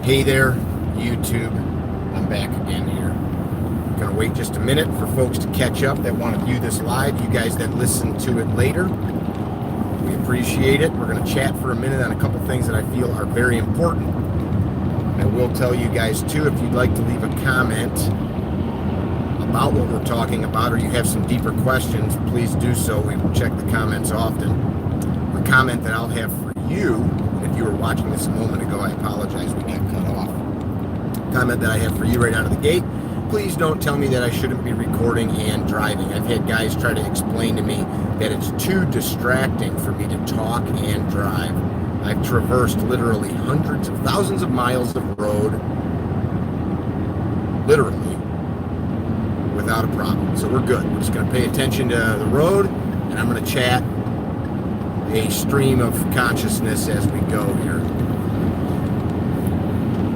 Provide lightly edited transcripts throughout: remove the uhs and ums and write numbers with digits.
Hey there, YouTube. I'm back again here. Gonna wait just a minute for folks to catch up that want to view this live. You guys that listen to it later, we appreciate it. We're gonna chat for a minute on a couple things that I feel are very important. I will tell you guys too, if you'd like to leave a comment about what we're talking about, or you have some deeper questions, please do so. We check the comments often. A comment that I'll have for you, if you were watching this a moment ago, I apologize, we got cut off. Comment that I have for you right out of the gate: please don't tell me that I shouldn't be recording and driving. I've had guys try to explain to me that it's too distracting for me to talk and drive. I've traversed literally hundreds of thousands of miles of road, literally, without a problem. So we're good. We're just going to pay attention to the road, and I'm going to chat a stream of consciousness as we go here.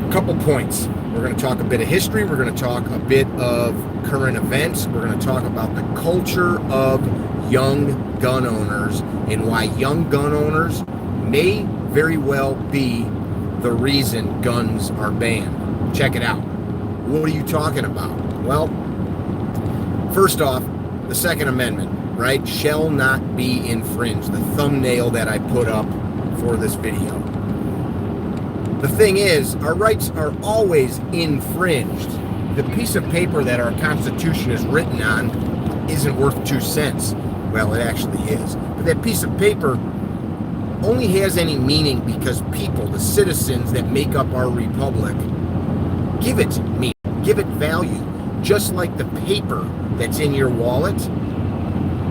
A couple points. We're going to talk a bit of history. We're going to talk a bit of current events. We're going to talk about the culture of young gun owners and why young gun owners may very well be the reason guns are banned. Check it out. What are you talking about? Well, first off, the Second Amendment, right, shall not be infringed. The thumbnail that I put up for this video. The thing is, our rights are always infringed. The piece of paper that our Constitution is written on isn't worth 2 cents. Well, it actually is. But that piece of paper only has any meaning because people, the citizens that make up our republic, give it meaning, give it value. Just like the paper that's in your wallet,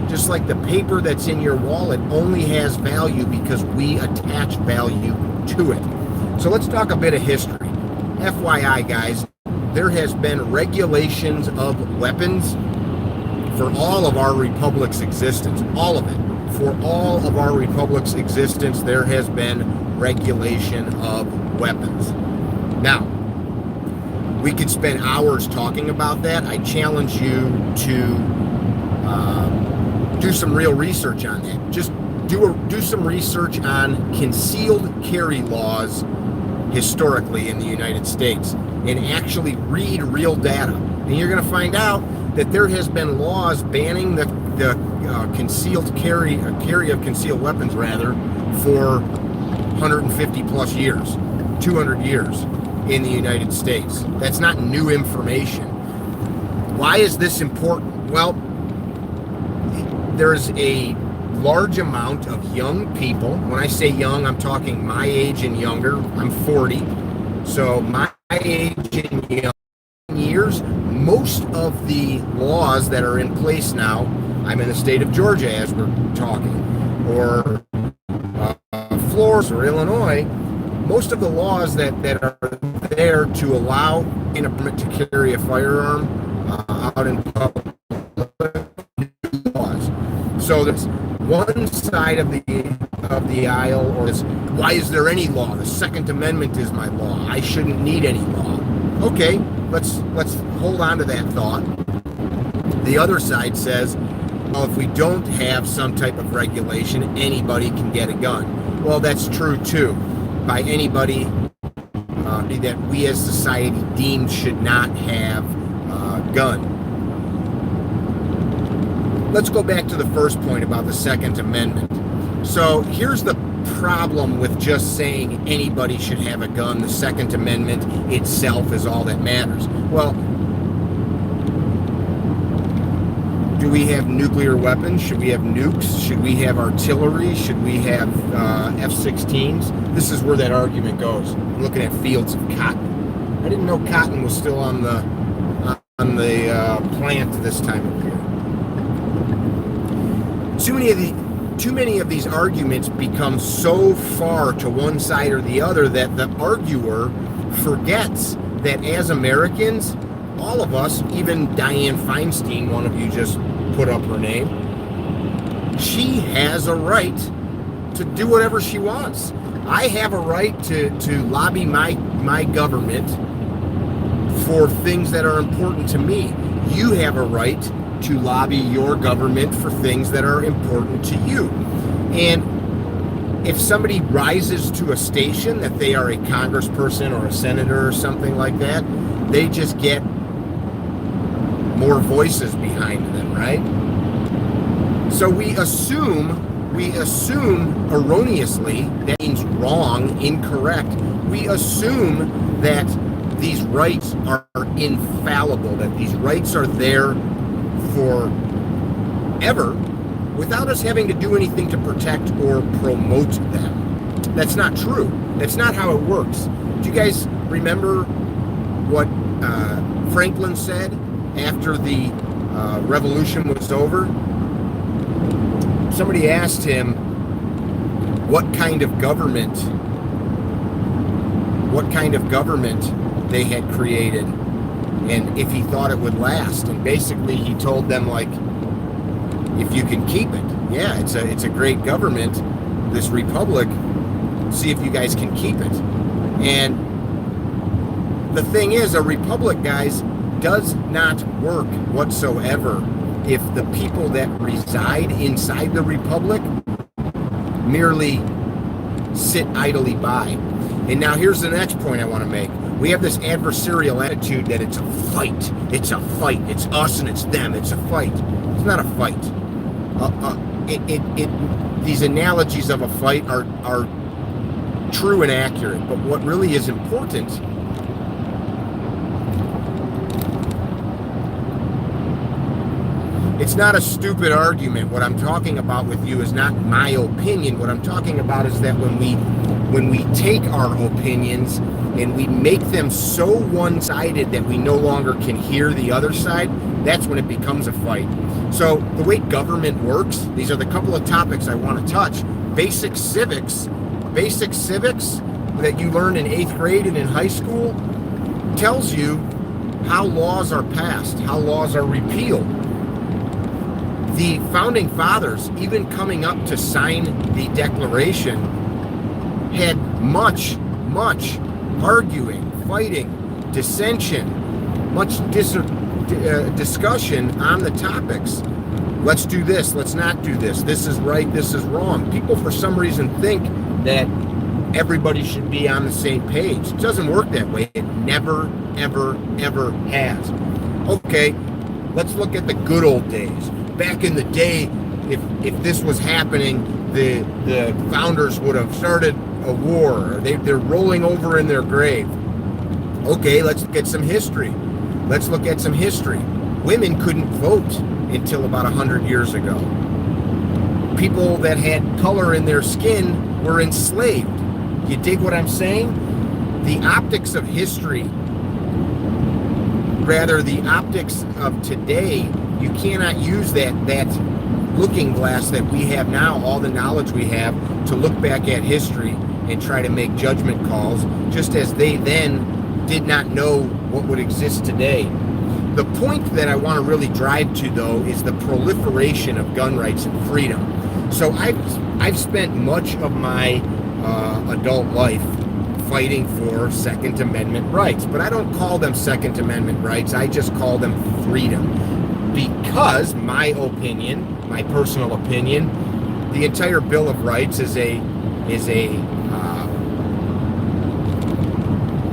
just like the paper that's in your wallet only has value because we attach value to it. So let's talk a bit of history. FYI, guys, there has been regulations of weapons for all of our republic's existence, all of it. For all of our republic's existence, there has been regulation of weapons. Now, we could spend hours talking about that. I challenge you to do some real research on that. Just do some research on concealed carry laws historically in the United States and actually read real data. And you're going to find out that there has been laws banning the concealed carry of concealed weapons rather for 150 plus years, 200 years in the United States. That's not new information. Why is this important? Well, there's a large amount of young people. When I say young, I'm talking my age and younger. I'm 40. So my age and young years, most of the laws that are in place now, I'm in the state of Georgia as we're talking, or Florida or Illinois, most of the laws that are there to allow in a permit to carry a firearm out in public laws. So there's one side of the aisle, or this, why is there any law? The Second Amendment is my law. I shouldn't need any law. Okay, let's hold on to that thought. The other side says, well, if we don't have some type of regulation, anybody can get a gun. Well, that's true too. By anybody that we as society deem should not have a gun. Let's go back to the first point about the Second Amendment. So here's the problem with just saying anybody should have a gun. The Second Amendment itself is all that matters. Well, do we have nuclear weapons? Should we have nukes? Should we have artillery? Should we have F-16s? This is where that argument goes. I'm looking at fields of cotton. I didn't know cotton was still on the plant this time of year. Too many of these arguments become so far to one side or the other that the arguer forgets that as Americans, all of us, even Dianne Feinstein, one of you just put up her name, she has a right to do whatever she wants. I have a right to lobby my government for things that are important to me. You have a right to lobby your government for things that are important to you. And if somebody rises to a station that they are a congressperson or a senator or something like that, they just get more voices behind them, right? So we assume erroneously, that means wrong, incorrect. We assume that these rights are infallible, that these rights are there forever without us having to do anything to protect or promote them. That's not true. That's not how it works. Do you guys remember what Franklin said after the revolution was over? Somebody asked him what kind of government they had created and if he thought it would last. And basically he told them, like, if you can keep it, yeah, it's a great government, this republic, see if you guys can keep it. And the thing is, a republic, guys, does not work whatsoever if the people that reside inside the republic merely sit idly by. And now here's the next point I want to make. We have this adversarial attitude that it's a fight. It's a fight. It's us and it's them. It's a fight. It's not a fight. These analogies of a fight are true and accurate, but what really is important it's not a stupid argument. What I'm talking about with you is not my opinion. What I'm talking about is that when we take our opinions and we make them so one-sided that we no longer can hear the other side, that's when it becomes a fight. So the way government works, these are the couple of topics I want to touch. Basic civics that you learn in 8th grade and in high school tells you how laws are passed, how laws are repealed. The founding fathers, even coming up to sign the Declaration, had much arguing, fighting, dissension, much discussion on the topics. Let's do this, let's not do this. This is right, this is wrong. People, for some reason, think that everybody should be on the same page. It doesn't work that way. It never, ever has. Okay, let's look at the good old days. Back in the day, if this was happening, the founders would have started a war. They're rolling over in their grave. Okay, let's look at some history. Let's look at some history. Women couldn't vote until about 100 years ago. People that had color in their skin were enslaved. You dig what I'm saying? The optics of history, rather the optics of today, you cannot use that looking glass that we have now, all the knowledge we have, to look back at history and try to make judgment calls, just as they then did not know what would exist today. The point that I want to really drive to, though, is the proliferation of gun rights and freedom. So I've spent much of my adult life fighting for Second Amendment rights, but I don't call them Second Amendment rights. I just call them freedom. Because my opinion, my personal opinion, the entire Bill of Rights is a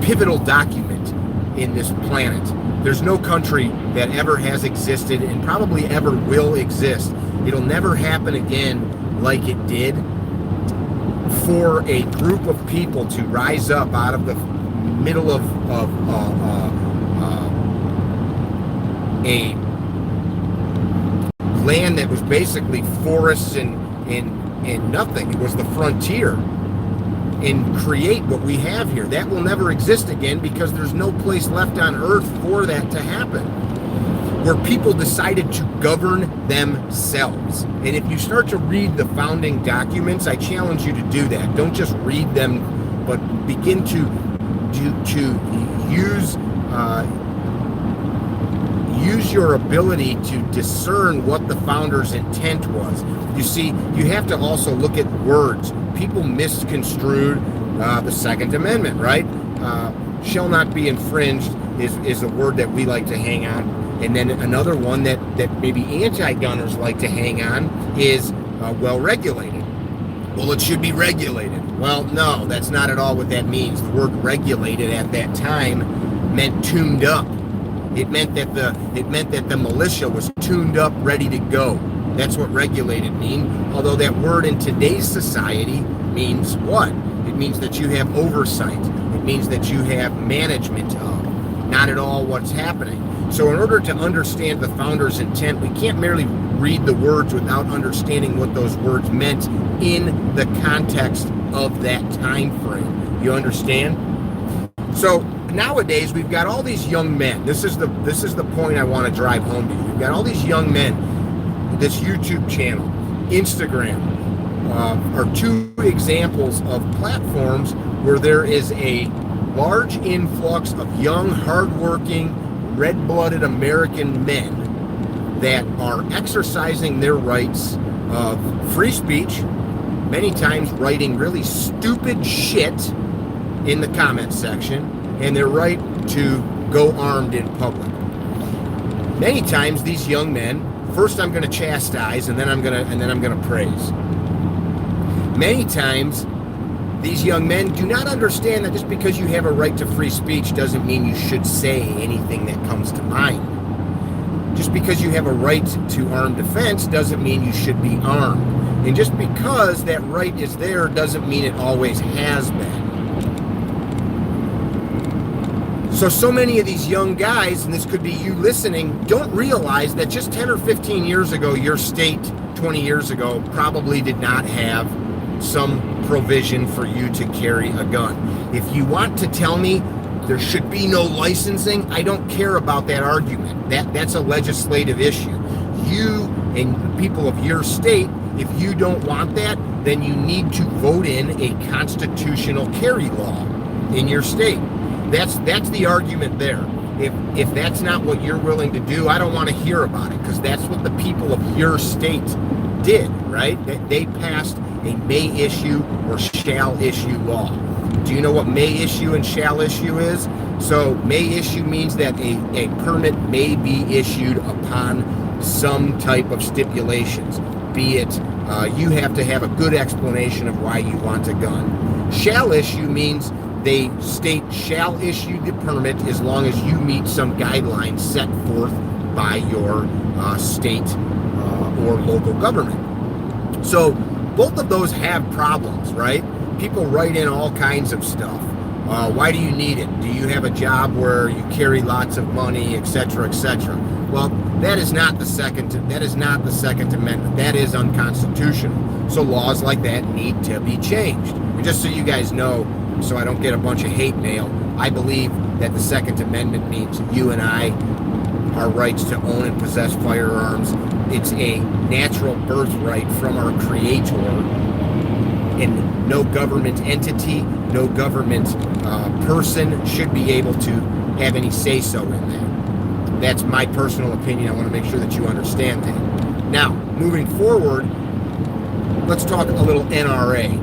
pivotal document in this planet. There's no country that ever has existed and probably ever will exist. It'll never happen again like it did, for a group of people to rise up out of the middle of a land that was basically forests and nothing. It was the frontier, and create what we have here. That will never exist again because there's no place left on earth for that to happen, where people decided to govern themselves. And if you start to read the founding documents, I challenge you to do that. Don't just read them, but begin to use your ability to discern what the founders' intent was. You see, you have to also look at words. People misconstrued the Second Amendment, right? Shall not be infringed is a word that we like to hang on. And then another one that maybe anti-gunners like to hang on is well-regulated. Well, it should be regulated. Well, no, that's not at all what that means. The word regulated at that time meant tuned up. It meant that the militia was tuned up, ready to go. That's what regulated means. Although that word in today's society means what? It means that you have oversight. It means that you have management of, not at all what's happening. So in order to understand the founder's intent, we can't merely read the words without understanding what those words meant in the context of that time frame. You understand? So nowadays we've got all these young men. This is the point I want to drive home to you. We've got all these young men, this YouTube channel, Instagram, are two examples of platforms where there is a large influx of young, hardworking, red-blooded American men that are exercising their rights of free speech, many times writing really stupid shit in the comment section, and their right to go armed in public. Many times these young men, first I'm going to chastise and then I'm going to praise. Many times these young men do not understand that just because you have a right to free speech doesn't mean you should say anything that comes to mind. Just because you have a right to armed defense doesn't mean you should be armed. And just because that right is there doesn't mean it always has been. So many of these young guys, and this could be you listening, don't realize that just 10 or 15 years ago, your state, 20 years ago, probably did not have some provision for you to carry a gun. If you want to tell me there should be no licensing, I don't care about that argument. That's a legislative issue. You and the people of your state, if you don't want that, then you need to vote in a constitutional carry law in your state. That's the argument there. If that's not what you're willing to do, I don't want to hear about it, because that's what the people of your state did, right? They passed a may issue or shall issue law. Do you know what may issue and shall issue is? So may issue means that a permit may be issued upon some type of stipulations, be it you have to have a good explanation of why you want a gun. Shall issue means the state shall issue the permit as long as you meet some guidelines set forth by your state or local government. So both of those have problems, right? People write in all kinds of stuff. Why do you need it? Do you have a job where you carry lots of money, etc., etc.? Well, that is not the Second Amendment. That is unconstitutional. So laws like that need to be changed. And just so you guys know, so I don't get a bunch of hate mail, I believe that the Second Amendment means you and I, our rights to own and possess firearms. It's a natural birthright from our Creator, and no government entity, no government person should be able to have any say-so in that. That's my personal opinion. I want to make sure that you understand that. Now, moving forward, let's talk a little NRA.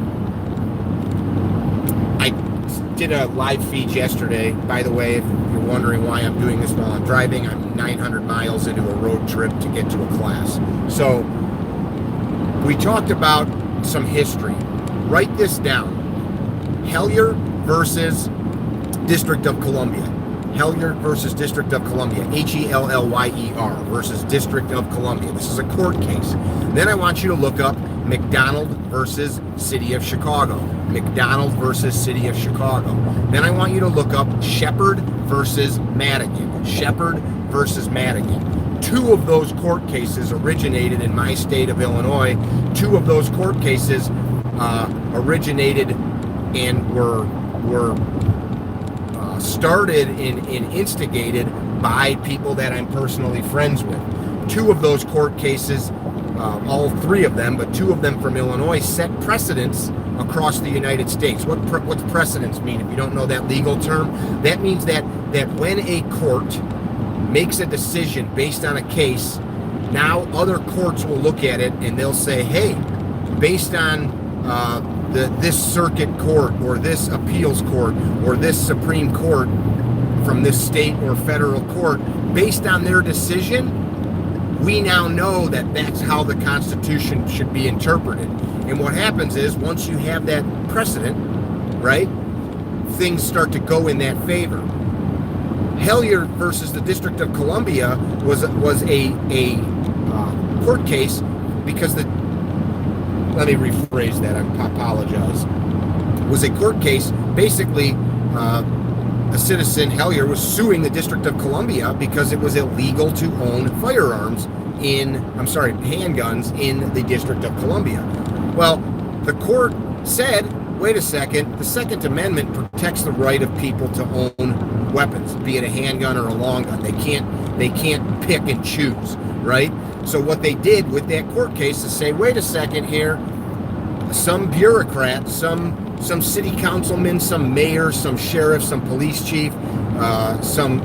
I did a live feed yesterday. By the way, if you're wondering why I'm doing this while I'm driving, I'm 900 miles into a road trip to get to a class. So we talked about some history. Write this down. Hellier versus District of Columbia. Hellier versus District of Columbia. Hellyer versus District of Columbia. This is a court case. Then I want you to look up McDonald versus City of Chicago. McDonald versus City of Chicago. Then I want you to look up Shepard versus Madigan. Shepard versus Madigan. Two of those court cases originated in my state of Illinois. Two of those court cases originated and were started and instigated by people that I'm personally friends with. Two of those court cases, all three of them, but two of them from Illinois, set precedents across the United States. What's precedents mean? If you don't know that legal term, that means that when a court makes a decision based on a case, now other courts will look at it and they'll say, hey, based on this circuit court or this appeals court or this Supreme Court from this state or federal court, based on their decision, we now know that that's how the Constitution should be interpreted. And what happens is, once you have that precedent, right, things start to go in that favor. Hellier versus the District of Columbia was a court case because let me rephrase that, I apologize. Was a court case, basically, a citizen, Hellier, was suing the District of Columbia because it was illegal to own handguns in the District of Columbia. Well, the court said, wait a second, the Second Amendment protects the right of people to own weapons, be it a handgun or a long gun. They can't pick and choose, right? So what they did with that court case is say, wait a second here, some bureaucrat, some city councilman, some mayor, some sheriff, some police chief, some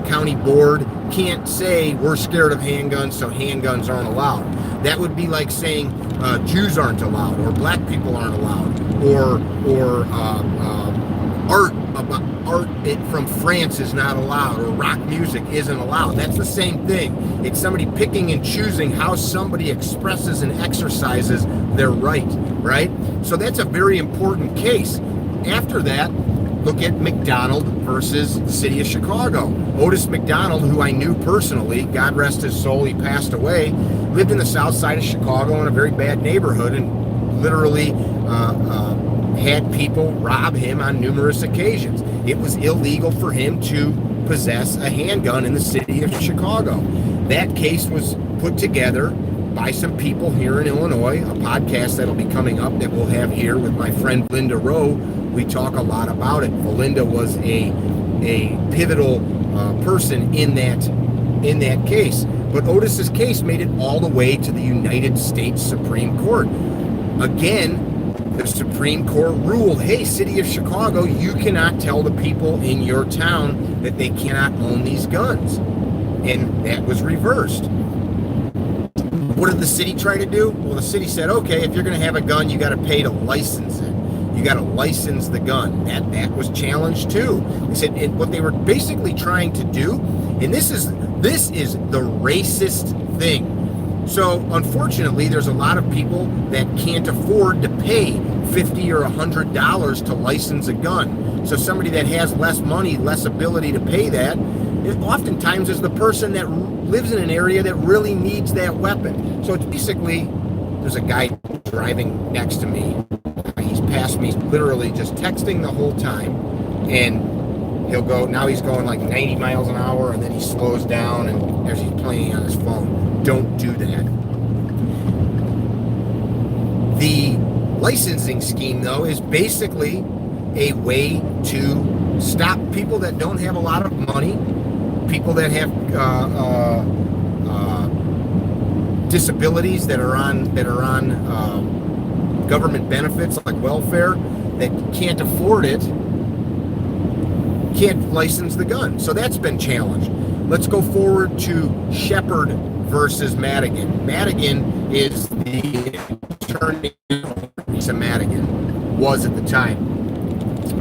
county board can't say we're scared of handguns, so handguns aren't allowed. That would be like saying Jews aren't allowed, or black people aren't allowed, or art from France is not allowed, or rock music isn't allowed. That's the same thing. It's somebody picking and choosing how somebody expresses and exercises their right? So that's a very important case. After that, look at McDonald versus the city of Chicago. Otis McDonald, who I knew personally, God rest his soul, he passed away, lived in the south side of Chicago in a very bad neighborhood, and literally had people rob him on numerous occasions. It was illegal for him to possess a handgun in the city of Chicago. That case was put together by some people here in Illinois, a podcast that'll be coming up that we'll have here with my friend Linda Rowe. We talk a lot about it. Belinda was a pivotal person in that case. But Otis's case made it all the way to the United States Supreme Court. Again, the Supreme Court ruled, hey, city of Chicago, you cannot tell the people in your town that they cannot own these guns. And that was reversed. What did the city try to do? Well, the city said, okay, if you're going to have a gun, you got to pay to license it. You got to license the gun. That was challenged too. They said what they were basically trying to do, and this is the racist thing. So unfortunately, there's a lot of people that can't afford to pay $50 or $100 to license a gun. So somebody that has less money, less ability to pay that, it oftentimes is the person that lives in an area that really needs that weapon. So it's basically, there's a guy driving next to me. He's passed me, literally just texting the whole time, and he'll go, now he's going like 90 miles an hour, and then he slows down, and there's he's playing on his phone. Don't do that. The licensing scheme, though, is basically a way to stop people that don't have a lot of money, people that have disabilities that are on government benefits like welfare, that can't afford it, can't license the gun. So that's been challenged. Let's go forward to Shepard versus Madigan. Madigan is the attorney. Lisa Madigan was at the time.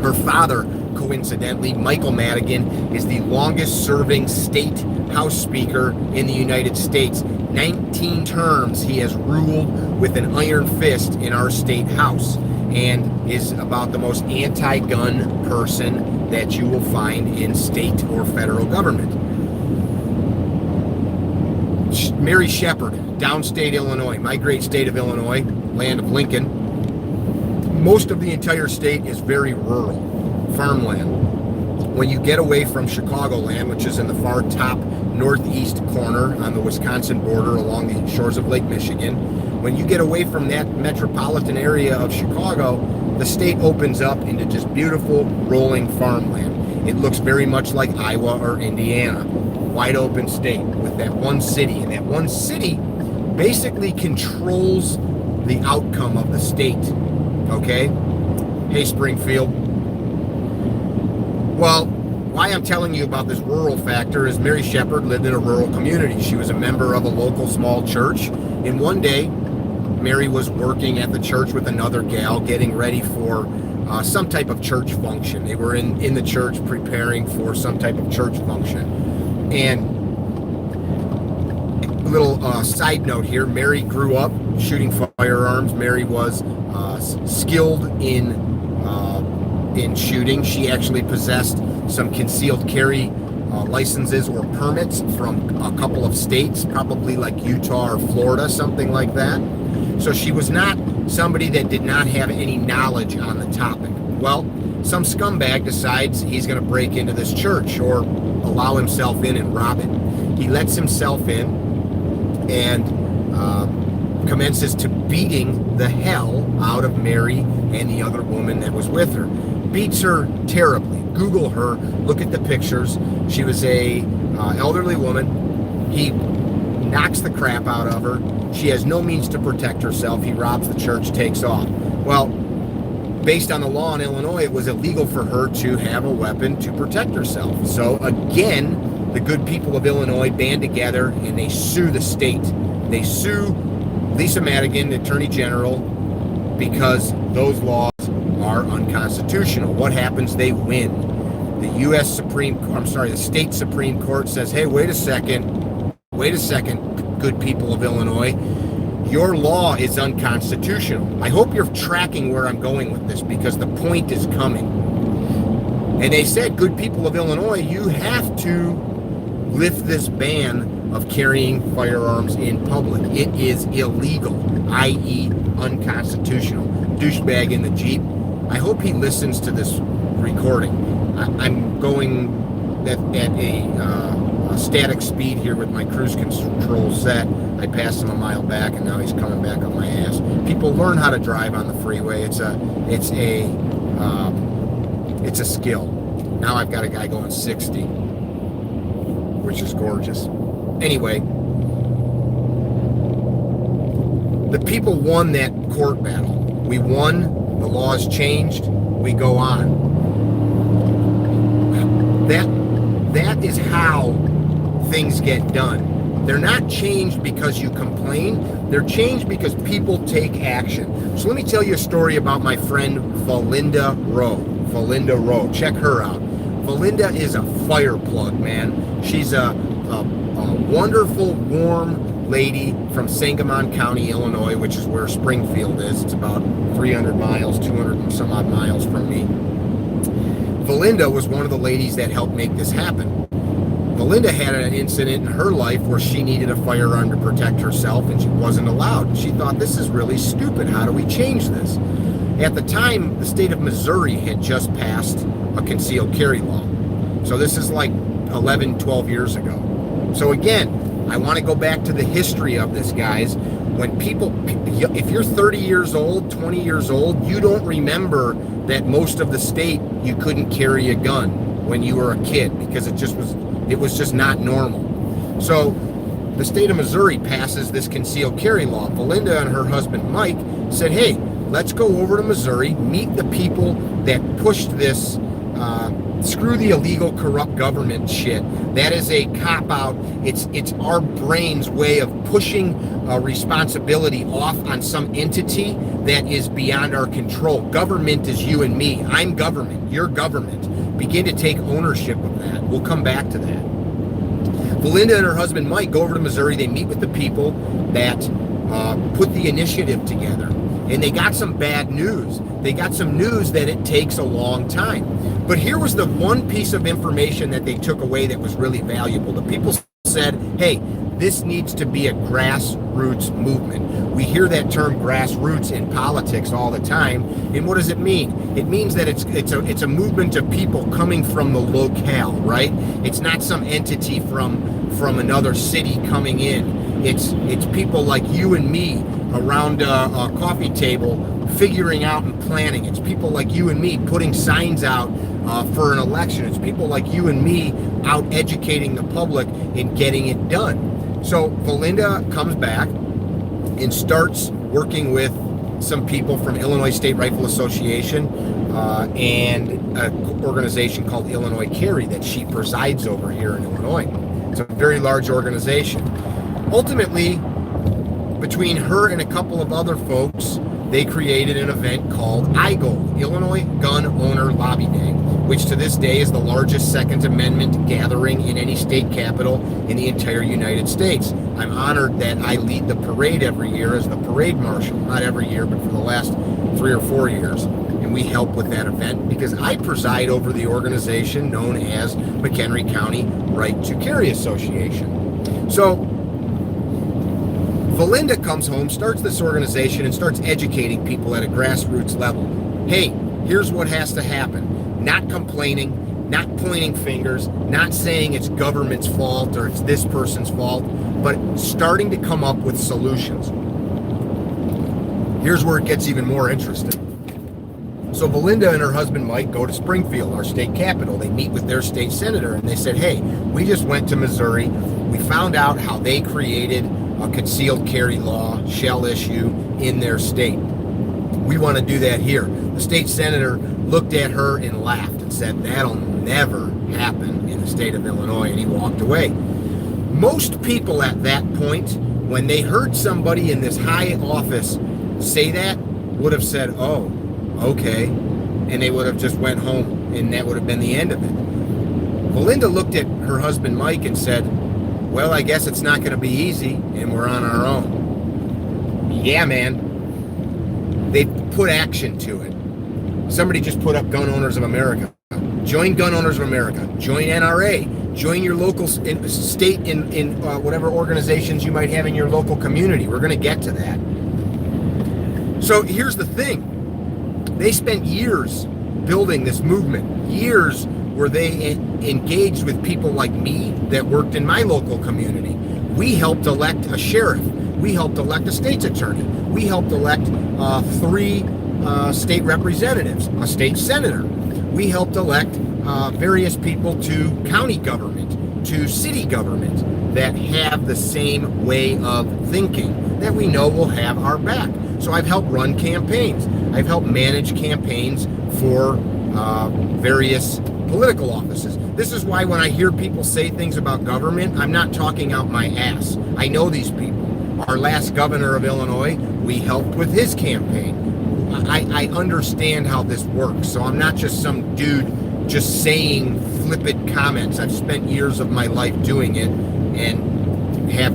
Her father, coincidentally, Michael Madigan, is the longest serving state House Speaker in the United States. 19 terms he has ruled with an iron fist in our state House, and is about the most anti-gun person that you will find in state or federal government. Mary Shepard, downstate Illinois, my great state of Illinois, land of Lincoln. Most of the entire state is very rural, farmland. When you get away from Chicagoland, which is in the far top northeast corner on the Wisconsin border along the shores of Lake Michigan, when you get away from that metropolitan area of Chicago, the state opens up into just beautiful rolling farmland. It looks very much like Iowa or Indiana. Wide open state with that one city, and that one city basically controls the outcome of the state. Okay? Hey, Springfield. Well, why I'm telling you about this rural factor is Mary Shepard lived in a rural community. She was a member of a local small church, and one day Mary was working at the church with another gal getting ready for some type of church function. They were in the church preparing for some type of church function. And little side note here. Mary grew up shooting firearms. Mary was skilled in shooting. She actually possessed some concealed carry licenses or permits from a couple of states, probably like Utah or Florida, something like that. So she was not somebody that did not have any knowledge on the topic. Well, some scumbag decides he's going to break into this church or allow himself in and rob it. He lets himself in and commences to beating the hell out of Mary and the other woman that was with her. Beats her terribly. Google her, look at the pictures. She was a elderly woman. He knocks the crap out of her. She has no means to protect herself. He robs the church, takes off. Well, based on the law in Illinois, it was illegal for her to have a weapon to protect herself. So again, the good people of Illinois band together and they sue the state. They sue Lisa Madigan, the Attorney General, because those laws are unconstitutional. What happens? They win. The state Supreme Court says, hey, wait a second, good people of Illinois, your law is unconstitutional. I hope you're tracking where I'm going with this because the point is coming. And they said, good people of Illinois, you have to lift this ban of carrying firearms in public. It is illegal, i.e. unconstitutional. Douchebag in the Jeep. I hope he listens to this recording. I'm going at a static speed here with my cruise control set. I passed him a mile back, and now he's coming back on my ass. People learn how to drive on the freeway. It's a skill. Now I've got a guy going 60, which is gorgeous. Anyway, the people won that court battle. We won. The laws changed. We go on. That is how things get done. They're not changed because you complain. They're changed because people take action. So let me tell you a story about my friend Valinda Rowe. Valinda Rowe. Check her out. Valinda is a fire plug, man. She's a wonderful, warm lady from Sangamon County, Illinois, which is where Springfield is. It's about 300 miles, 200 and some odd miles from me. Valinda was one of the ladies that helped make this happen. Valinda had an incident in her life where she needed a firearm to protect herself and she wasn't allowed. She thought, this is really stupid. How do we change this? At the time, the state of Missouri had just passed a concealed carry law. So this is like 11, 12 years ago. So again, I want to go back to the history of this, guys. When people, if you're 30 years old, 20 years old, you don't remember that most of the state you couldn't carry a gun when you were a kid because it was just not normal. So the state of Missouri passes this concealed carry law. Valinda and her husband Mike said, hey, let's go over to Missouri, meet the people that pushed this screw the illegal corrupt government shit. That is a cop-out. It's our brain's way of pushing responsibility off on some entity that is beyond our control. Government is you and me. I'm government. You're government. Begin to take ownership of that. We'll come back to that. Valinda and her husband Mike go over to Missouri. They meet with the people that put the initiative together. And they got some bad news. They got some news that it takes a long time. But here was the one piece of information that they took away that was really valuable. The people said, hey, this needs to be a grassroots movement. We hear that term grassroots in politics all the time. And what does it mean? It means that it's a movement of people coming from the locale, right? It's not some entity from another city coming in. It's people like you and me around a coffee table figuring out and planning. It's people like you and me putting signs out for an election. It's people like you and me out educating the public and getting it done. So Valinda comes back and starts working with some people from Illinois State Rifle Association and an organization called Illinois Carry that she presides over here in Illinois. It's a very large organization. Ultimately, between her and a couple of other folks, they created an event called IGOL, Illinois Gun Owner Lobby Day, which to this day is the largest Second Amendment gathering in any state capital in the entire United States. I'm honored that I lead the parade every year as the parade marshal. Not every year, but for the last 3 or 4 years. And we help with that event because I preside over the organization known as McHenry County Right to Carry Association. So Valinda comes home, starts this organization, and starts educating people at a grassroots level. Hey, here's what has to happen. Not complaining, not pointing fingers, not saying it's government's fault or it's this person's fault, but starting to come up with solutions. Here's where it gets even more interesting. So Valinda and her husband Mike go to Springfield, our state capital. They meet with their state senator and they said, hey, we just went to Missouri. We found out how they created a concealed carry law, shall issue, in their state. We want to do that here. The state senator looked at her and laughed and said, that'll never happen in the state of Illinois, and he walked away. Most people at that point, when they heard somebody in this high office say that, would have said, oh, okay, and they would have just went home, and that would have been the end of it. Valinda looked at her husband Mike and said, well, I guess it's not going to be easy, and we're on our own. Yeah, man. They put action to it. Somebody just put up Gun Owners of America. Join Gun Owners of America. Join NRA. Join your local state in whatever organizations you might have in your local community. We're going to get to that. So here's the thing. They spent years building this movement, years where they engaged with people like me that worked in my local community. We helped elect a sheriff. We helped elect a state's attorney. We helped elect 3 state representatives, a state senator. We helped elect various people to county government, to city government that have the same way of thinking that we know will have our back. So I've helped run campaigns. I've helped manage campaigns for various political offices. This is why when I hear people say things about government, I'm not talking out my ass. I know these people. Our last governor of Illinois, we helped with his campaign. I understand how this works, so I'm not just some dude just saying flippant comments. I've spent years of my life doing it and have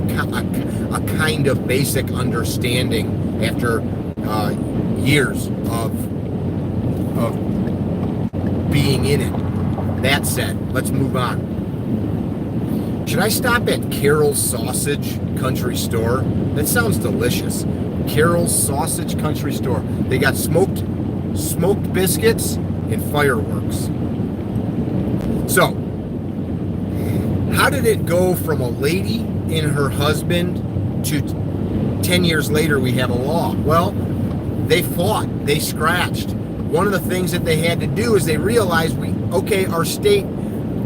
a kind of basic understanding after years of being in it. That said, let's move on. Should I stop at Carol's Sausage Country Store? That sounds delicious. Carol's Sausage Country Store. They got smoked biscuits and fireworks. So, how did it go from a lady and her husband to 10 years later we have a law? Well, they fought, they scratched. One of the things that they had to do is they realized our state,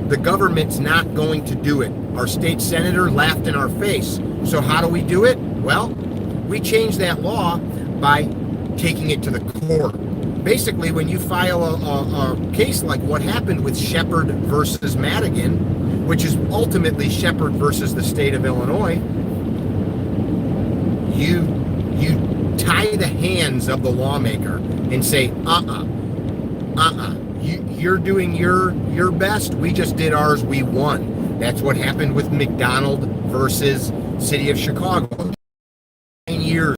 the government's not going to do it. Our state senator laughed in our face. So how do we do it? Well, we changed that law by taking it to the court. Basically, when you file a case like what happened with Shepard versus Madigan, which is ultimately Shepard versus the state of Illinois, you tie the hands of the lawmaker and say, you're doing your best. We just did ours. We won. That's what happened with McDonald versus City of Chicago. 9 years.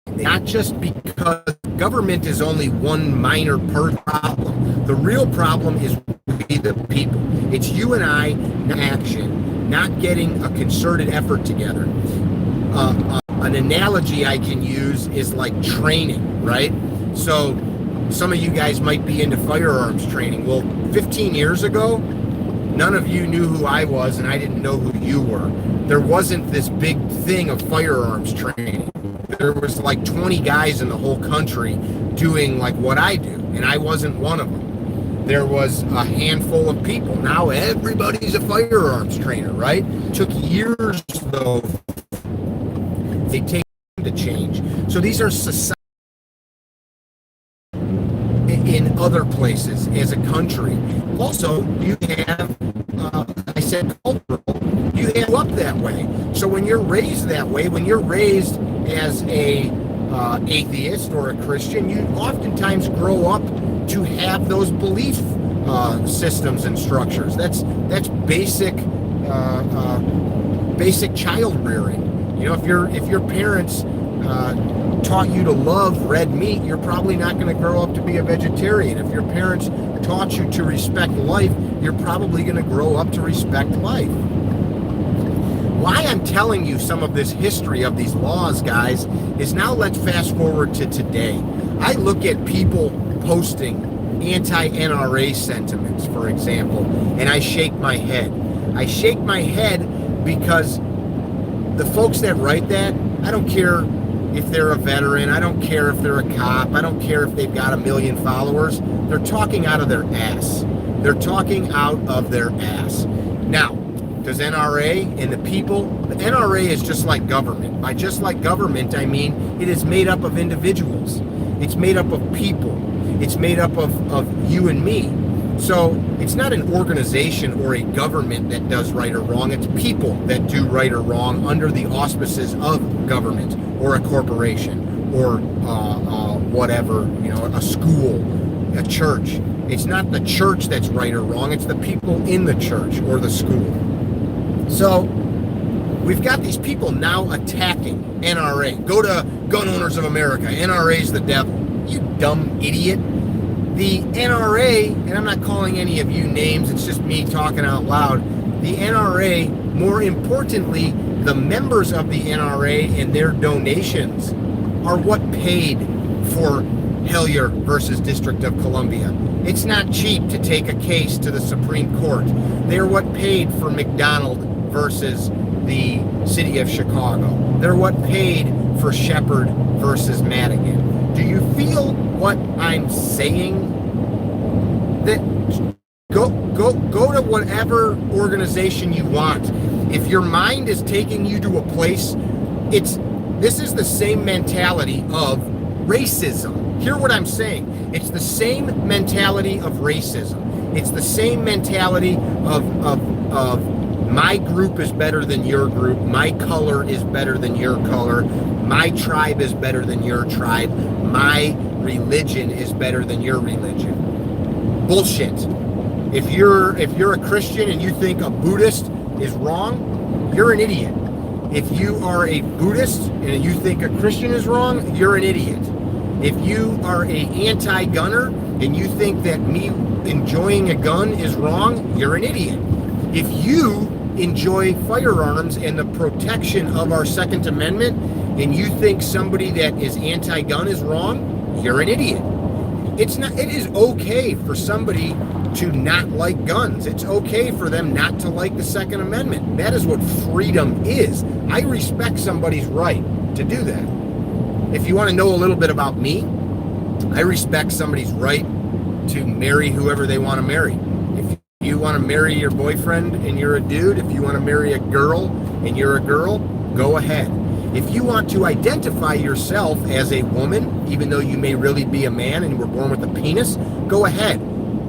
Not just because government is only one minor problem. The real problem is we the people. It's you and I, not action, not getting a concerted effort together. An analogy I can use is like training, right? So some of you guys might be into firearms training. Well, 15 years ago, none of you knew who I was and I didn't know who you were. There wasn't this big thing of firearms training. There was like 20 guys in the whole country doing like what I do, and I wasn't one of them. There was a handful of people. Now everybody's a firearms trainer, right? It took years though. They take time to change. So these are societies in other places as a country. Also, you have, I said cultural, you have up that way. So when you're raised that way, when you're raised as a atheist or a Christian, you oftentimes grow up to have those belief systems and structures. That's basic child rearing. You know, if your parents taught you to love red meat, you're probably not going to grow up to be a vegetarian. If your parents taught you to respect life, you're probably going to grow up to respect life. Why I'm telling you some of this history of these laws, guys, is now let's fast forward to today. I look at people posting anti-NRA sentiments, for example, and I shake my head. I shake my head because the folks that write that, I don't care if they're a veteran, I don't care if they're a cop, I don't care if they've got 1 million followers, they're talking out of their ass. They're talking out of their ass. Now, does NRA and the people, the NRA is just like government. By just like government, I mean it is made up of individuals. It's made up of people. It's made up of you and me. So it's not an organization or a government that does right or wrong. It's people that do right or wrong under the auspices of government or a corporation or whatever, you know, a school, a church. It's not the church that's right or wrong. It's the people in the church or the school. So we've got these people now attacking NRA. Go to Gun Owners of America. NRA's the devil. You dumb idiot. The NRA, and I'm not calling any of you names, it's just me talking out loud. The NRA, more importantly, the members of the NRA and their donations are what paid for Hellier versus District of Columbia. It's not cheap to take a case to the Supreme Court. They're what paid for McDonald versus the city of Chicago. They're what paid for Shepard versus Madigan. Do you feel what I'm saying? That go to whatever organization you want. If your mind is taking you to a place, this is the same mentality of racism. Hear what I'm saying. It's the same mentality of racism. It's the same mentality of my group is better than your group. My color is better than your color. My tribe is better than your tribe. My religion is better than your religion. Bullshit. If you're a Christian and you think a Buddhist is wrong, you're an idiot. If you are a Buddhist and you think a Christian is wrong, you're an idiot. If you are a anti-gunner and you think that me enjoying a gun is wrong, you're an idiot. If you enjoy firearms and the protection of our Second Amendment and you think somebody that is anti-gun is wrong, you're an idiot. It is okay for somebody to not like guns. It's okay for them not to like the Second Amendment. That is what freedom is. I respect somebody's right to do that. If you want to know a little bit about me, I respect somebody's right to marry whoever they want to marry. If you want to marry your boyfriend and you're a dude, if you want to marry a girl and you're a girl, go ahead. If you want to identify yourself as a woman, even though you may really be a man and were born with a penis, go ahead.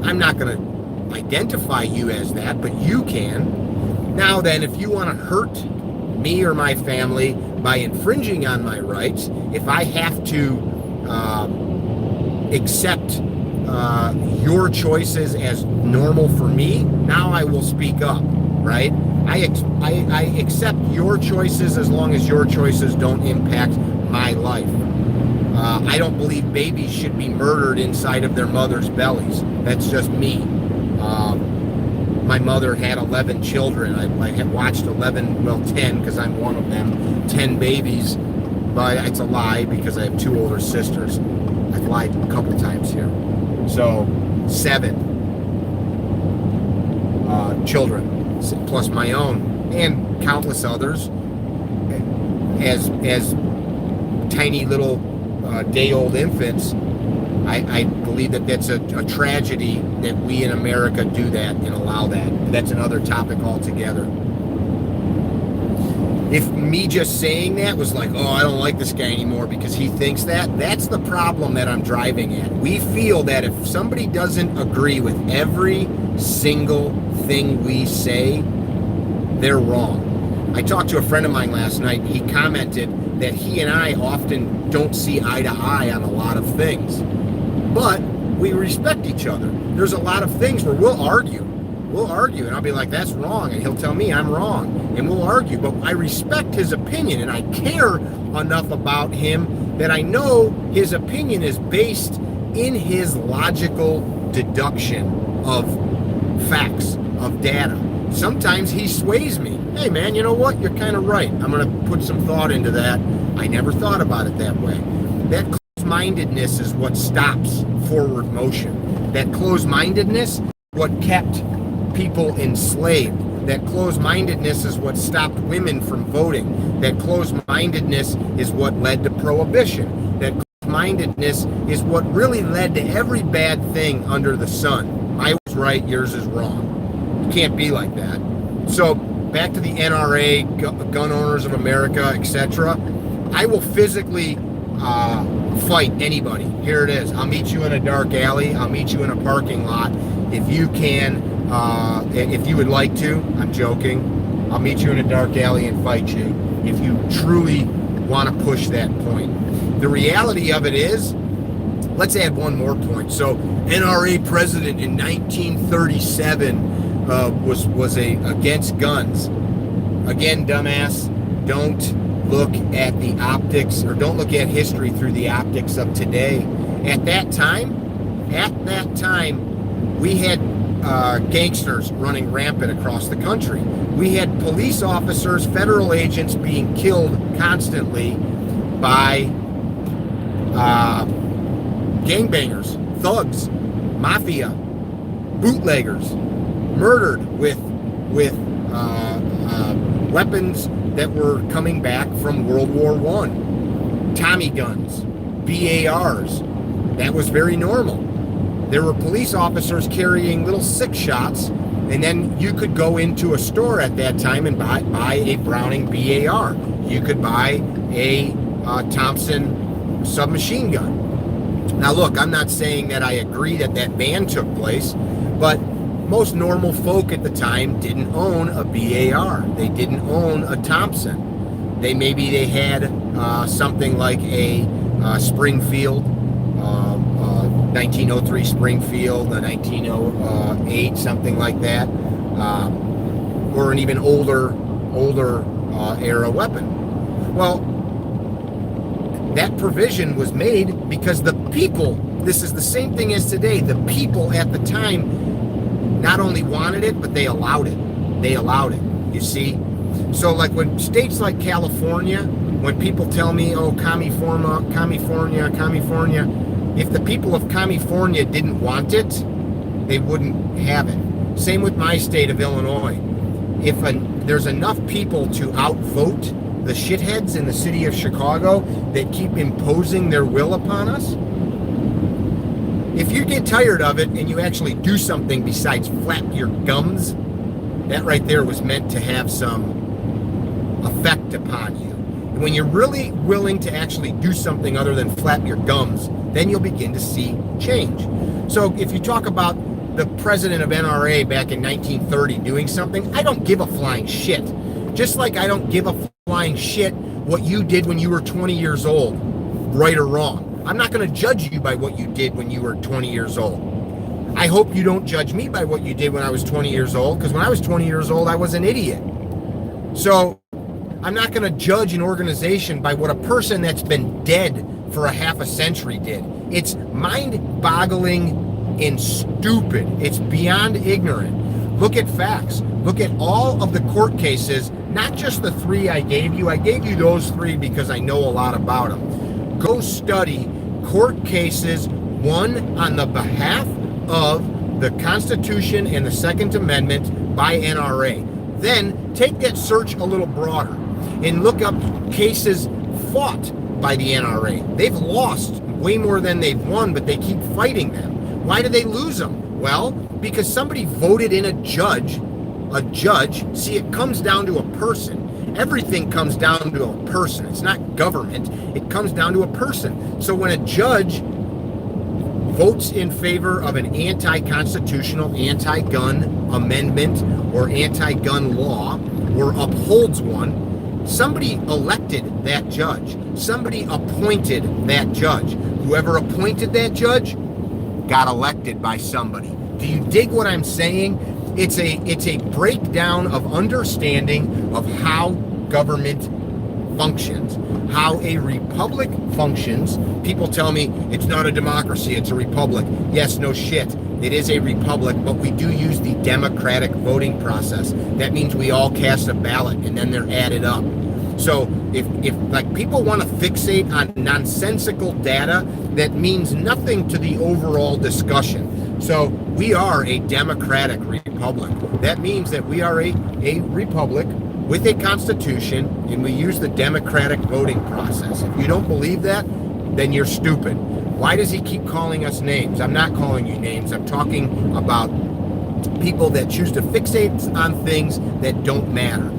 I'm not going to identify you as that, but you can. Now then, if you want to hurt me or my family by infringing on my rights, if I have to accept your choices as normal for me, now I will speak up, right? I accept your choices as long as your choices don't impact my life. I don't believe babies should be murdered inside of their mother's bellies. That's just me. My mother had 11 children. I have watched 10 because I'm one of them, 10 babies. But it's a lie because I have 2 older sisters. I've lied a couple times here. So 7 children, plus my own, and countless others as tiny little day-old infants. I believe that that's a tragedy that we in America do that and allow that. That's another topic altogether. If me just saying that was like, oh, I don't like this guy anymore because he thinks that, that's the problem that I'm driving at. We feel that if somebody doesn't agree with every single thing we say, they're wrong. I talked to a friend of mine last night. He commented that he and I often don't see eye to eye on a lot of things, but we respect each other. There's a lot of things where we'll argue, and I'll be like, that's wrong, and he'll tell me I'm wrong. and we'll argue, but I respect his opinion, and I care enough about him that I know his opinion is based in his logical deduction of facts, of data. Sometimes he sways me. Hey man, you know what? You're kind of right. I'm going to put some thought into that. I never thought about it that way. That closed-mindedness is what stops forward motion. That closed-mindedness is what kept people enslaved. That closed-mindedness is what stopped women from voting. That closed-mindedness is what led to prohibition. That closed-mindedness is what really led to every bad thing under the sun. I was right, yours is wrong. It can't be like that. So back to the NRA, Gun Owners of America, etc. I will physically fight anybody. Here it is. I'll meet you in a dark alley. I'll meet you in a parking lot. If you can, if you would like to, I'm joking, I'll meet you in a dark alley and fight you if you truly want to push that point. The reality of it is, let's add one more point. So NRA president in 1937 was against guns. Again, dumbass, don't look at the optics, or don't look at history through the optics of today. At that time, we had gangsters running rampant across the country. We had police officers, federal agents being killed constantly by gangbangers, thugs, mafia, bootleggers, murdered with weapons that were coming back from World War I. Tommy guns, BARs. That was very normal. There were police officers carrying little 6-shots, and then you could go into a store at that time and buy a Browning BAR. You could buy a Thompson submachine gun. Now look, I'm not saying that I agree that ban took place, but most normal folk at the time didn't own a BAR. They didn't own a Thompson. Maybe they had something like a Springfield, 1903 Springfield, a 1908, something like that, or an even older era weapon. Well, that provision was made because the people, this is the same thing as today, the people at the time not only wanted it, but they allowed it. They allowed it, you see? So like when states like California, when people tell me, oh, California, if the people of California didn't want it, they wouldn't have it. Same with my state of Illinois. If there's enough people to outvote the shitheads in the city of Chicago that keep imposing their will upon us, if you get tired of it and you actually do something besides flap your gums, that right there was meant to have some effect upon you. And when you're really willing to actually do something other than flap your gums, then you'll begin to see change. So if you talk about the president of NRA back in 1930 doing something, I don't give a flying shit. Just like I don't give a flying shit what you did when you were 20 years old, right or wrong. I'm not going to judge you by what you did when you were 20 years old. I hope you don't judge me by what you did when I was 20 years old, because when I was 20 years old, I was an idiot. So I'm not going to judge an organization by what a person that's been dead for a half a century did. It's mind-boggling and stupid. It's beyond ignorant. Look at facts. Look at all of the court cases, not just the 3 I gave you. I gave you those 3 because I know a lot about them. Go study court cases won on the behalf of the Constitution and the Second Amendment by NRA. Then take that search a little broader and look up cases fought by the NRA. They've lost way more than they've won, but they keep fighting them. Why do they lose them? Well, because somebody voted in a judge. See, it comes down to a person. Everything comes down to a person. It's not government. It comes down to a person. So when a judge votes in favor of an anti-constitutional, anti-gun amendment or anti-gun law, or upholds one, somebody elected that judge. Somebody appointed that judge. Whoever appointed that judge got elected by somebody. Do you dig what I'm saying? It's a breakdown of understanding of how government functions, how a republic functions. People tell me it's not a democracy, it's a republic. Yes, no shit. It is a republic, but we do use the democratic voting process. That means we all cast a ballot and then they're added up. So if like people want to fixate on nonsensical data that means nothing to the overall discussion. So we are a democratic republic. That means that we are a republic with a constitution, and we use the democratic voting process. If you don't believe that, then you're stupid. Why does he keep calling us names? I'm not calling you names. I'm talking about people that choose to fixate on things that don't matter.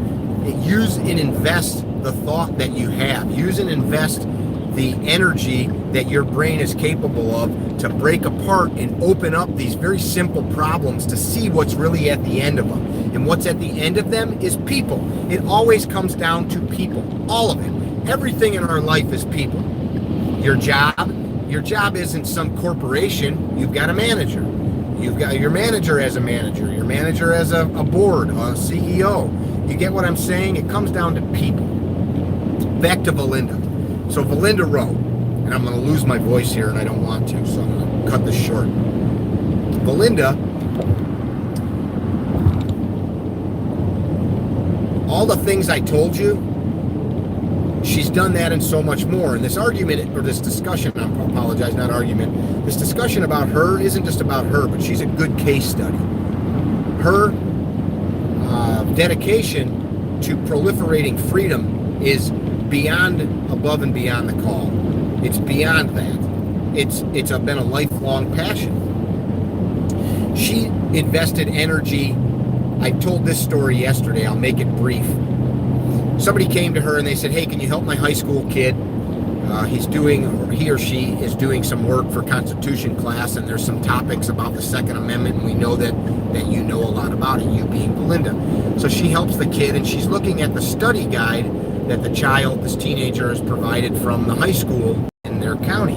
Use and invest the thought that you have. Use and invest the energy that your brain is capable of to break apart and open up these very simple problems to see what's really at the end of them. And what's at the end of them is people. It always comes down to people. All of it. Everything in our life is people. Your job isn't some corporation. You've got a manager. You've got your manager as a manager. Your manager as a board, a CEO. You get what I'm saying? It comes down to people. Back to Valinda. So Valinda wrote, and I'm going to lose my voice here, and I don't want to, so I'm going to cut this short. Valinda, all the things I told you, she's done that and so much more. And this argument, or this discussion, I apologize, not argument, this discussion about her isn't just about her, but she's a good case study. Her dedication to proliferating freedom is beyond, above and beyond the call. It's beyond that. It's been a lifelong passion. She invested energy. I told this story yesterday. I'll make it brief. Somebody came to her and they said, hey, can you help my high school kid? He or she is doing some work for Constitution class, and there's some topics about the Second Amendment, and we know that you know a lot about it, you being Belinda. So she helps the kid, and she's looking at the study guide that this teenager has provided from the high school in their county.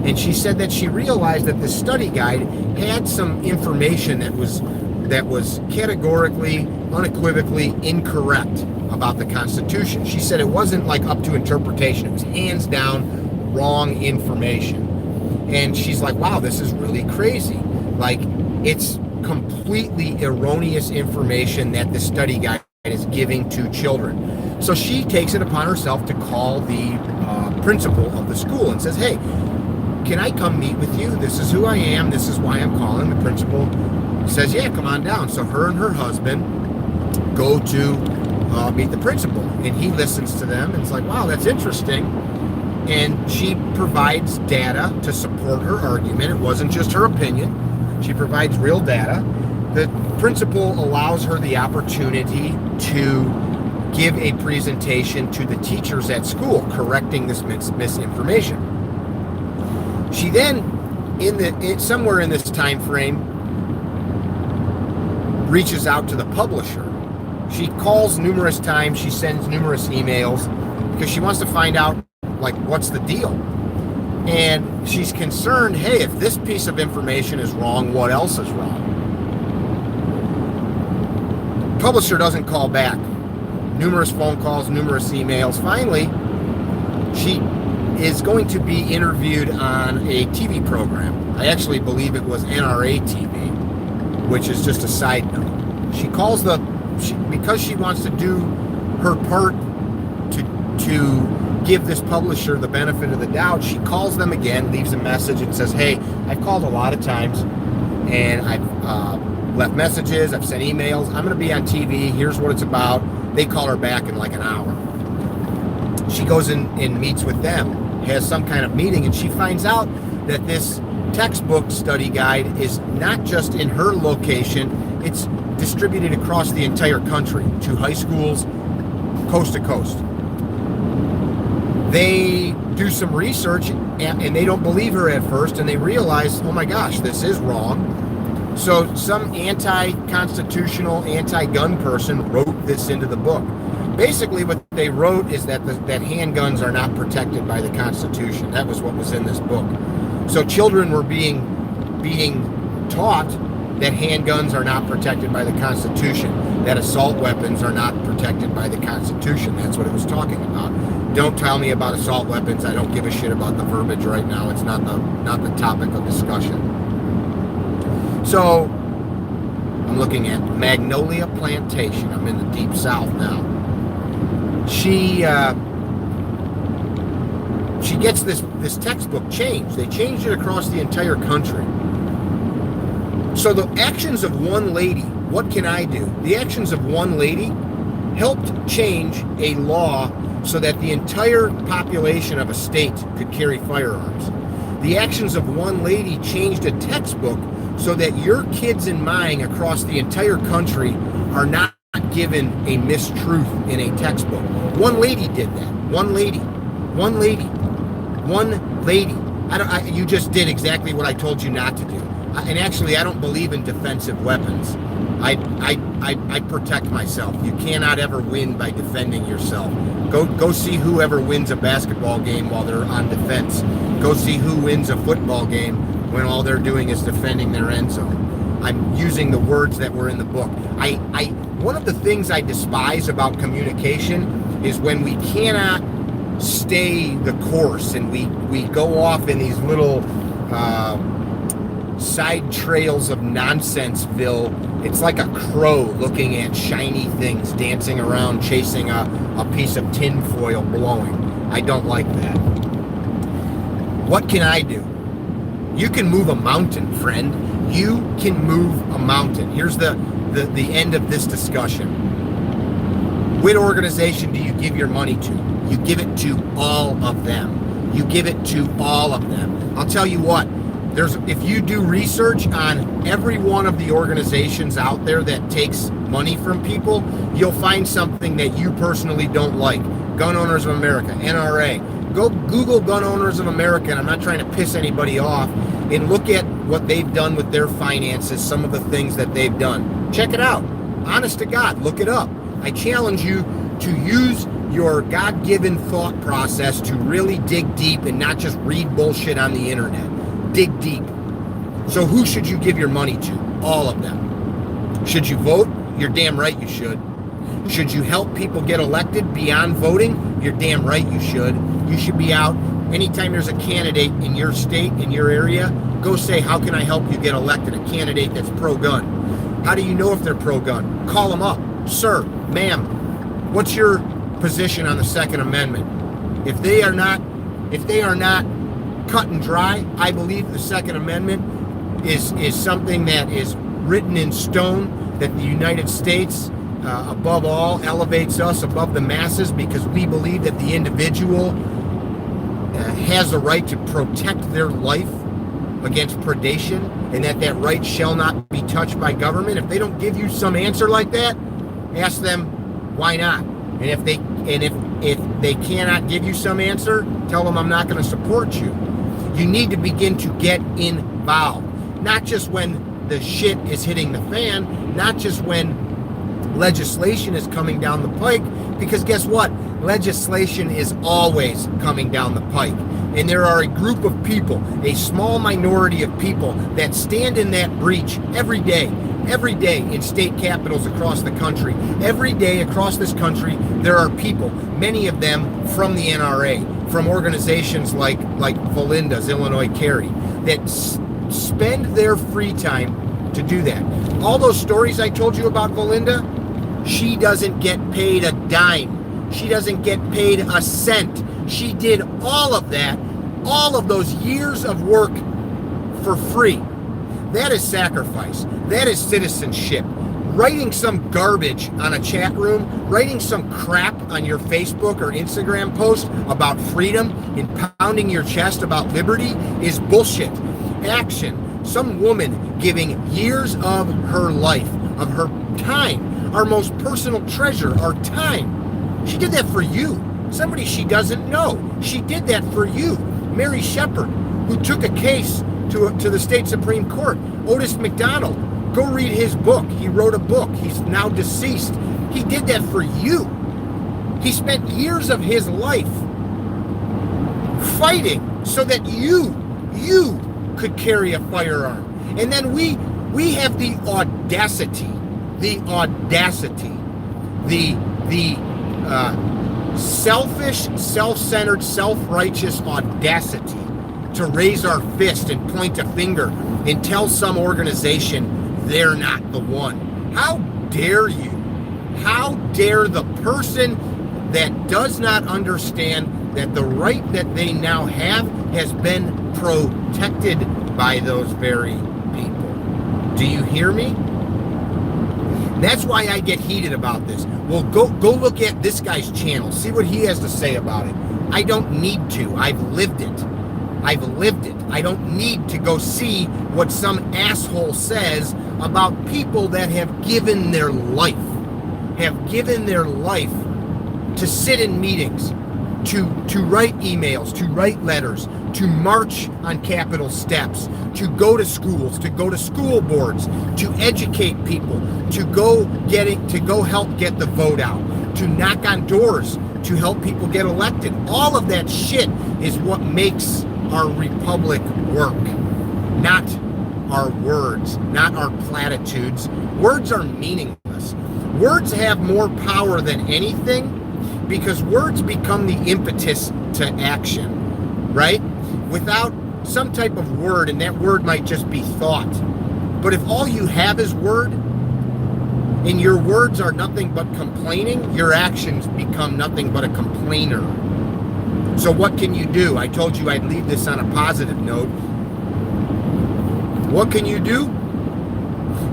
And she said that she realized that the study guide had some information that was categorically, unequivocally incorrect about the Constitution. She said it wasn't like up to interpretation. It was hands down wrong information. And she's like, wow, this is really crazy. Like, it's completely erroneous information that the study guide is giving to children. So she takes it upon herself to call the principal of the school and says, hey, can I come meet with you? This is who I am. This is why I'm calling. The principal says, yeah, come on down. So her and her husband go to meet the principal, and he listens to them, and it's like, wow, that's interesting. And she provides data to support her argument. It wasn't just her opinion. She provides real data. The principal allows her the opportunity to give a presentation to the teachers at school, correcting this misinformation. She then, somewhere in this time frame, reaches out to the publisher. She calls numerous times, she sends numerous emails, because she wants to find out, like, what's the deal? And she's concerned, hey, if this piece of information is wrong, what else is wrong? Publisher doesn't call back. Numerous phone calls, numerous emails. Finally, she is going to be interviewed on a TV program. I actually believe it was NRA TV, which is just a side note. She calls because she wants to do her part to give this publisher the benefit of the doubt, she calls them again, leaves a message, and says, hey, I've called a lot of times, and I've left messages, I've sent emails, I'm going to be on TV, here's what it's about. They call her back in like an hour. She goes in and meets with them, has some kind of meeting, and she finds out that this textbook study guide is not just in her location, it's distributed across the entire country to high schools, coast to coast. They do some research and they don't believe her at first, and they realize, oh my gosh, this is wrong. So some anti-constitutional, anti-gun person wrote this into the book. Basically what they wrote is that handguns are not protected by the Constitution. That was what was in this book. So children were being taught that handguns are not protected by the Constitution, that assault weapons are not protected by the Constitution. That's what it was talking about. Don't tell me about assault weapons. I don't give a shit about the verbiage right now. It's not the topic of discussion. So I'm looking at Magnolia Plantation. I'm in the Deep South now. She gets this textbook changed. They changed it across the entire country. So the actions of one lady, what can I do? The actions of one lady helped change a law so that the entire population of a state could carry firearms. The actions of one lady changed a textbook so that your kids and mine across the entire country are not given a mistruth in a textbook. One lady did that. One lady. You just did exactly what I told you not to do. And actually, I don't believe in defensive weapons. I protect myself. You cannot ever win by defending yourself. Go see whoever wins a basketball game while they're on defense. Go see who wins a football game when all they're doing is defending their end zone. I'm using the words that were in the book. One of the things I despise about communication is when we cannot stay the course and we go off in these little side trails of Nonsenseville. It's like a crow looking at shiny things, dancing around, chasing a piece of tin foil blowing. I don't like that. What can I do? You can move a mountain, friend. You can move a mountain. Here's the end of this discussion. What organization do you give your money to? You give it to all of them. You give it to all of them. I'll tell you what, if you do research on every one of the organizations out there that takes money from people, you'll find something that you personally don't like. Gun Owners of America, NRA. Go Google Gun Owners of America, and I'm not trying to piss anybody off, and look at what they've done with their finances, some of the things that they've done. Check it out. Honest to God, look it up. I challenge you to use your God-given thought process to really dig deep and not just read bullshit on the internet. Dig deep. So who should you give your money to? All of them. Should you vote? You're damn right you should. Should you help people get elected beyond voting? You're damn right you should. You should be out anytime there's a candidate in your state, in your area, go say, how can I help you get elected? A candidate that's pro-gun. How do you know if they're pro-gun? Call them up. Sir, ma'am, what's your position on the Second Amendment? If they are not cut and dry, I believe the Second Amendment is something that is written in stone, that the United States, above all, elevates us above the masses because we believe that the individual has the right to protect their life against predation, and that right shall not be touched by government. If they don't give you some answer like that, ask them why not. And if they cannot give you some answer, tell them I'm not going to support you. You need to begin to get involved, not just when the shit is hitting the fan, not just when legislation is coming down the pike, because guess what? Legislation is always coming down the pike. And there are a group of people, a small minority of people that stand in that breach every day in state capitals across the country. Every day across this country, there are people, many of them from the NRA, from organizations like Valinda's Illinois Carry, that spend their free time to do that. All those stories I told you about Valinda, she doesn't get paid a dime. She doesn't get paid a cent. She did all of that, all of those years of work for free. That is sacrifice. That is citizenship. Writing some garbage on a chat room, writing some crap on your Facebook or Instagram post about freedom and pounding your chest about liberty is bullshit. Action. Some woman giving years of her life, of her time, our most personal treasure, our time. She did that for you. Somebody she doesn't know. She did that for you. Mary Shepard, who took a case to the state Supreme Court. Otis McDonald, go read his book. He wrote a book. He's now deceased. He did that for you. He spent years of his life fighting so that you could carry a firearm. And then we We have the audacity, the selfish, self-centered, self-righteous audacity to raise our fist and point a finger and tell some organization they're not the one. How dare you? How dare the person that does not understand that the right that they now have has been protected by those very people? Do you hear me? That's why I get heated about this. Well, go look at this guy's channel. See what he has to say about it. I don't need to. I've lived it. I don't need to go see what some asshole says about people that have given their life to sit in meetings, to write emails, to write letters, to march on Capitol steps, to go to schools, to go to school boards, to educate people, to go help get the vote out, to knock on doors, to help people get elected. All of that shit is what makes our republic work, not our words, not our platitudes. Words are meaningless. Words have more power than anything because words become the impetus to action, right? Without some type of word, and that word might just be thought. But if all you have is word, and your words are nothing but complaining, your actions become nothing but a complainer. So what can you do? I told you I'd leave this on a positive note. What can you do?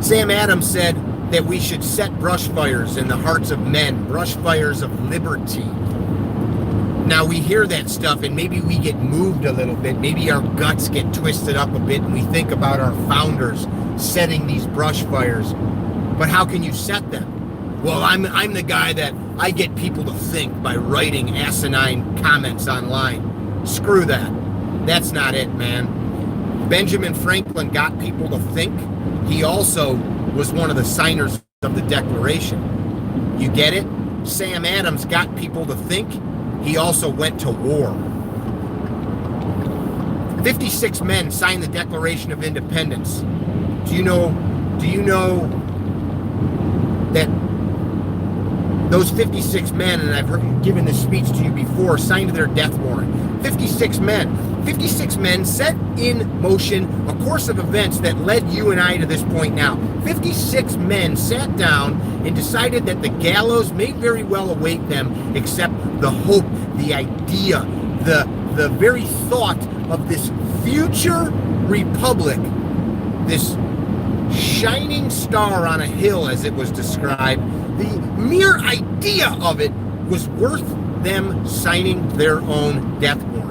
Sam Adams said that we should set brush fires in the hearts of men, brush fires of liberty. Now we hear that stuff and maybe we get moved a little bit. Maybe our guts get twisted up a bit and we think about our founders setting these brush fires. But how can you set them? Well, I'm the guy that I get people to think by writing asinine comments online. Screw that. That's not it, man. Benjamin Franklin got people to think. He also was one of the signers of the Declaration. You get it? Sam Adams got people to think. He also went to war. 56 men signed the Declaration of Independence. Do you know that those 56 men, and I've given this speech to you before, signed their death warrant? 56 men. 56 men set in motion a course of events that led you and I to this point now. 56 men sat down and decided that the gallows may very well await them, except the hope, the idea, the very thought of this future republic, this shining star on a hill, as it was described. The mere idea of it was worth them signing their own death warrant.